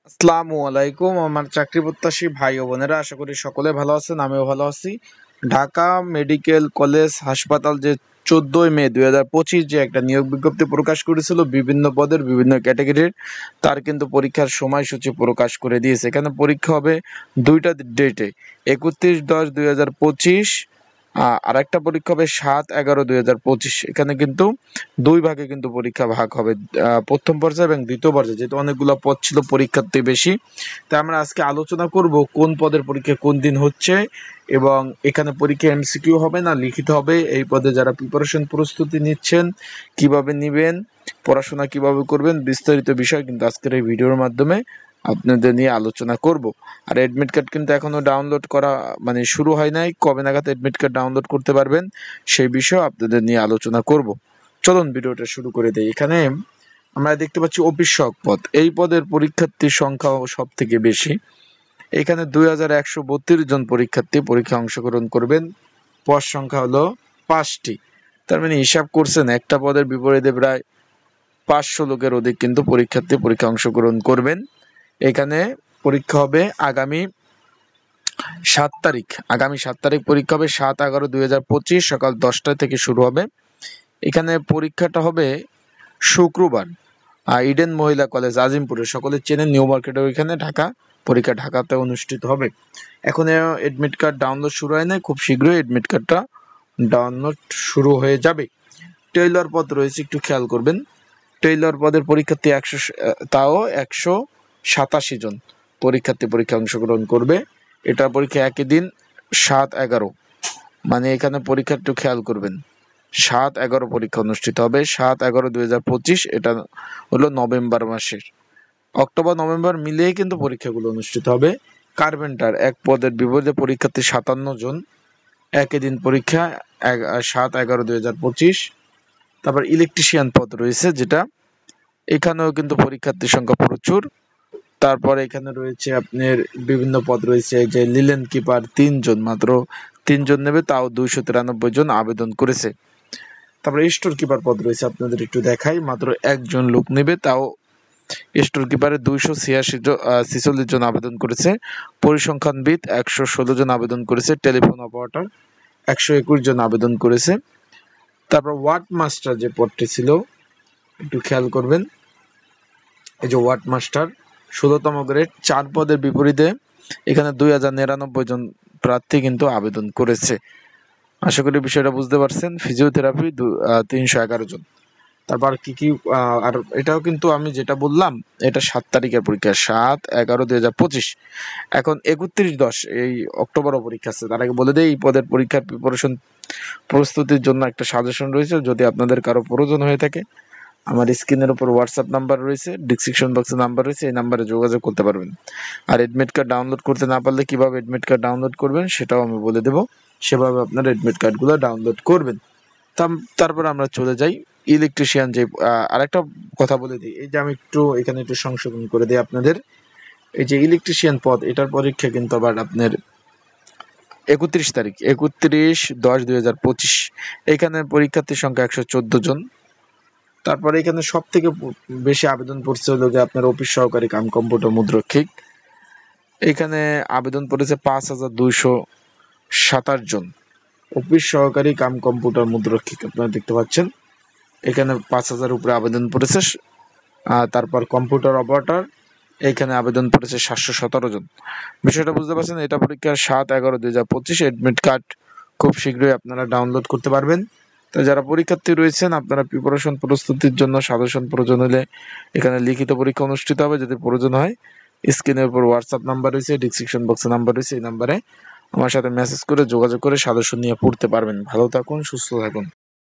আসসালামু আলাইকুম আমার চাকরি প্রত্যাশী ভাই ও বোনেরা, আশা করি সকলে ভালো আছেন। আমিও ভালো আছি। ঢাকা মেডিকেল কলেজ হাসপাতাল যে 14 মে 2025 যে একটা নিয়োগ বিজ্ঞপ্তি প্রকাশ করেছিল বিভিন্ন পদের বিভিন্ন ক্যাটাগরির, তার কিন্তু পরীক্ষার সময়সূচি প্রকাশ করে দিয়েছে। এখানে পরীক্ষা হবে দুইটা ডেটে, 31/10/2025, আর একটা পরীক্ষা হবে 7/11/2025। এখানে কিন্তু দুই ভাগে কিন্তু পরীক্ষা ভাগ হবে, প্রথম পর্যায়ে এবং দ্বিতীয় পর্যায়ে। যেহেতু অনেকগুলো পদ ছিল, পরীক্ষার্থী বেশি, তাই আমরা আজকে আলোচনা করব কোন পদের পরীক্ষা কোন দিন হচ্ছে এবং এখানে পরীক্ষা এমসিকিউ হবে না লিখিত হবে। এই পদে যারা প্রিপারেশন প্রস্তুতি নিচ্ছেন, কিভাবে নিবেন, পড়াশোনা কিভাবে করবেন, বিস্তারিত বিষয় কিন্তু আজকের এই ভিডিওর মাধ্যমে আপনাদের নিয়ে আলোচনা করব। আর এডমিট কার্ড কিন্তু এখনো ডাউনলোড করা শুরু হয় নাই। কবে নাগাদ এডমিট কার্ড ডাউনলোড করতে পারবেন সেই বিষয়ে আপনাদের নিয়ে আলোচনা করব। চলুন ভিডিওটা শুরু করে দেই। এখানে আমরা দেখতে পাচ্ছি অফিস সহক পদ, এই পদের পরীক্ষার্থীর সংখ্যা সব থেকে বেশি। এখানে 2132 জন পরীক্ষার্থী পরীক্ষায় অংশগ্রহণ করবেন। পদ সংখ্যা হলো 5টি। তার মানে হিসাব করছেন, একটা পদের বিপরীতে প্রায় 500 লোকের অধিক কিন্তু পরীক্ষার্থী পরীক্ষায় অংশগ্রহণ করবেন। এখানে পরীক্ষা হবে আগামী 7 তারিখ পরীক্ষা হবে। 7/11/2025 সকাল 10টা থেকে শুরু হবে। এখানে পরীক্ষাটা হবে শুক্রবার, ইডেন মহিলা কলেজ আজিমপুরে, সকলে চেনেন, নিউ মার্কেটের ওইখানে ঢাকা। পরীক্ষা ঢাকাতে অনুষ্ঠিত হবে। এখন এডমিট কার্ড ডাউনলোড শুরু হয় নাই, খুব শীঘ্রই এডমিট কার্ডটা ডাউনলোড শুরু হয়ে যাবে। টেইলর পদ রয়েছে, একটু খেয়াল করবেন। টেইলর পদের পরীক্ষার্থী 187 জন পরীক্ষার্থী পরীক্ষায় অংশগ্রহণ করবে। এটা পরীক্ষা একই দিন 7/11, মানে এখানে পরীক্ষা একটু খেয়াল করবেন, 7/11 পরীক্ষা অনুষ্ঠিত হবে। 7/11/2025, এটা হলো নভেম্বর মাসের। অক্টোবর নভেম্বর মিলিয়ে কিন্তু পরীক্ষাগুলো অনুষ্ঠিত হবে। কার্পেন্টার এক পদের বিপরীতে পরীক্ষার্থী 57 জন, একই দিন পরীক্ষা 7/11/2025। তারপর ইলেকট্রিশিয়ান পদ রয়েছে, যেটা এখানেও কিন্তু পরীক্ষার্থীর সংখ্যা প্রচুর। তারপরে এখানে রয়েছে আপনার বিভিন্ন পদ রয়েছে, যে লিলেন কিপার 3 জন, মাত্র 3 জন নেবে, তাও 293 জন আবেদন করেছে। তারপরে স্টোর কিপার পদ রয়েছে, আপনাদের একটু দেখাই, মাত্র 1 জন লোক নেবে, তাও স্টোর কিপারে 246 জন আবেদন করেছে। পরিসংখ্যানবিদ 116 জন আবেদন করেছে। টেলিফোন অপারেটর 121 জন আবেদন করেছে। তারপর ওয়ার্ড মাস্টার যে পদটি ছিল, একটু খেয়াল করবেন, এই যে ওয়ার্ড মাস্টার 16তম গ্রেড, 4 পদের বিপরীতে এখানে 2099 জন প্রার্থী কিন্তু আবেদন করেছে। আশা করি বিষয়টা বুঝতে পারছেন। ফিজিওথেরাপি 311 জন। তারপর কি আর এটাও কিন্তু আমি যেটা বললাম, এটা 7 তারিখের পরীক্ষা, 7/11/2025। এখন 31/10 এই অক্টোবরও পরীক্ষা আছে। তার আগে বলে দেই, এই পদের পরীক্ষার প্রিপারেশন প্রস্তুতির জন্য একটা সাজেশন রয়েছে, যদি আপনাদের কারো প্রয়োজন হয়ে থাকে আমার স্ক্রিনের উপর হোয়াটসঅ্যাপ নাম্বার রয়েছে, ডিসক্রিপশন বক্সে নাম্বার রয়েছে, এই নাম্বারে যোগাযোগ করতে পারবেন। আর এডমিট কার্ড ডাউনলোড করতে না পারলে কিভাবে এডমিট কার্ড ডাউনলোড করবেন সেটাও আমি বলে দেবো, সেভাবে আপনার এডমিট কার্ডগুলো ডাউনলোড করবেন। তারপর আমরা চলে যাই ইলেকট্রিশিয়ান যে আরেকটা কথা বলে দিই, এই যে আমি এখানে একটু সংশোধন করে দিই আপনাদের। এই যে ইলেকট্রিশিয়ান পদ, এটার পরীক্ষা কিন্তু আবার আপনার 31 তারিখ, 31/10/2025। এখানে পরীক্ষার্থীর সংখ্যা 114 জন। তারপরে এখানে সব থেকে বেশি আবেদন পড়ছে হলো যে আপনার অফিস সহকারী কাম কম্পিউটার মুদ্রক্ষিক। এখানে আবেদন পড়েছে 5227 জন। অফিস সহকারী কাম কম্পিউটার মুদ্রক্ষিক আপনারা দেখতে পাচ্ছেন, এখানে 5000 উপরে আবেদন পড়েছে। তারপর কম্পিউটার অপারেটর, এখানে আবেদন পড়েছে 717 জন। বিষয়টা বুঝতে পারছেন। এটা পরীক্ষা 7/11/2025। এডমিট কার্ড খুব শীঘ্রই আপনারা ডাউনলোড করতে পারবেন। তো যারা পরীক্ষার্থী রয়েছেন, আপনারা প্রিপারেশন প্রস্তুতির জন্য সাজেশন প্রয়োজন হলে এখানে লিখিত পরীক্ষা অনুষ্ঠিত হবে। যদি প্রয়োজন হয়, স্ক্রিনের উপর হোয়াটসঅ্যাপ নাম্বার রয়েছে, ডিসক্রিপশন বক্সে নাম্বার রয়েছে, এই নাম্বারে আমার সাথে মেসেজ করে যোগাযোগ করে সাজেশন নিয়ে পড়তে পারবেন। ভালো থাকুন, সুস্থ থাকুন।